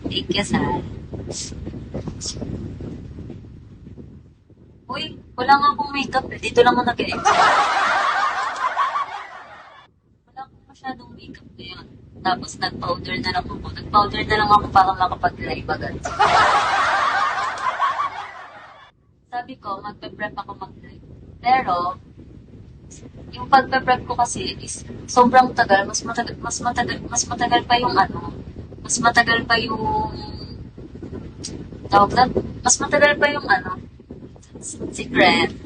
Thank you, Sal. Uy, wala nga akong makeup eh. Dito lang ako nag-exit. Wala akong masyadong makeup ngayon. Tapos nag-powder na lang ako. Nag-powder na lang ako para makapag-live agad. Sabi ko, magpe-prep ako mag-live. Pero, yung pagpe-prep ko kasi is sobrang tagal. Mas matagal pa yung ano. Mas matagal pa yung tawag na, mas matagal pa yung ano, secret.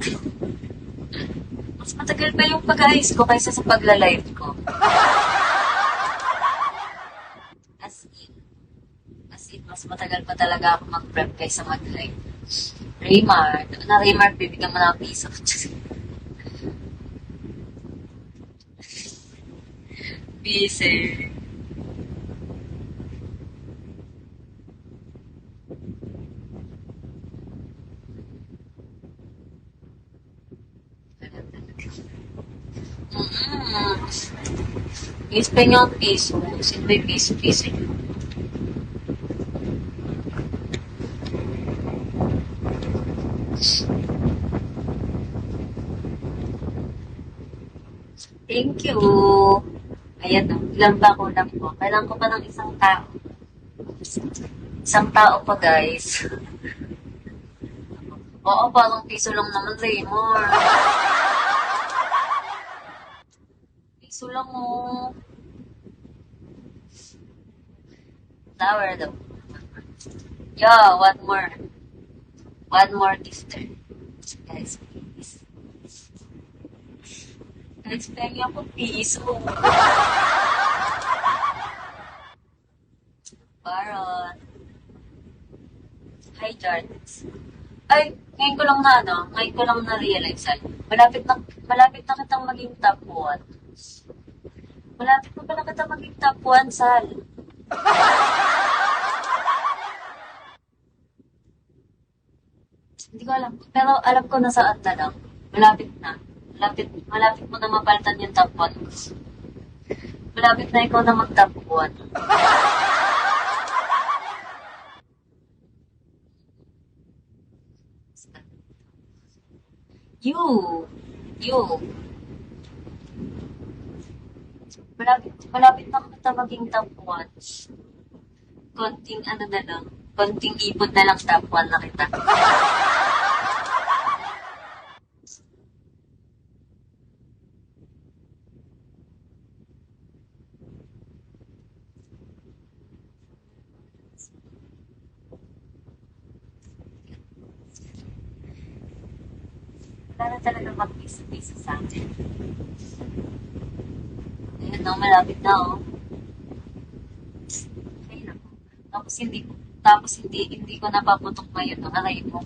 Mas matagal pa yung pag-ayos ko kaysa sa pagla-live ko. As in, mas matagal pa talaga ako mag-prep kaysa mag-live. Raymar, bibigyan mo na ang piso. Busy. Use pa niya ang piso. Sino ba yung piso niyo? Thank you. Ayan o. Ilang ba kulang ko? Kailangan ko pa ng isang tao. Isang tao pa, guys. Oo, parang piso lang naman, Raymar. Piso lang o. Tower daw. Yeah, one more. One more gifter. Guys, please. Guys, pengi ako piso. Baron. Hi, Jardins. Ay, ngayon ko lang na-realize, ay, malapit na kitang maging top 1. Malapit na pala kitang maging top 1, Sal. Hindi ko alam. Pero alam ko na saan na lang. Malapit na. Malapit mo na mapalitan yung top 1. Malapit na ikaw na mag-top 1. You. Malapit na kita maging top 1. Konting ano na lang. Konting ipon na lang top 1 na kita. Wala na talaga mag-piso-piso sa akin. Ayun no, malapit na oh. Ay naku. Tapos hindi ko napaputok ngayon ang aray mo.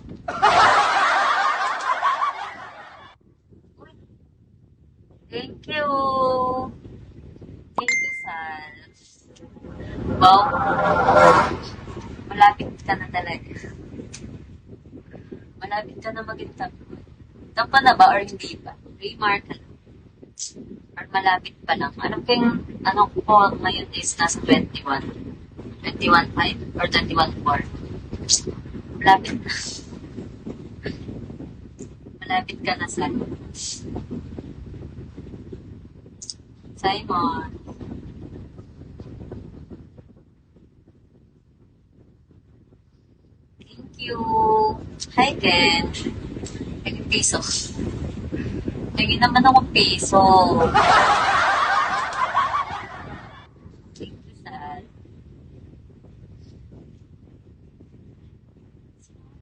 Thank you. Thank you, Sal. Wow. Malapit ka na talaga. Malapit ka na maging top. Top pa na ba or hindi pa? Remark ka lang. Or malapit pa lang. Alam ko yung ko ngayon is nasa 21. 21.5 or 21.4. Malapit na. Malapit ka na, Sal. Simon. Thank you. Hi, Ken. Piso. Lagi naman ako piso. Thank you, Sal.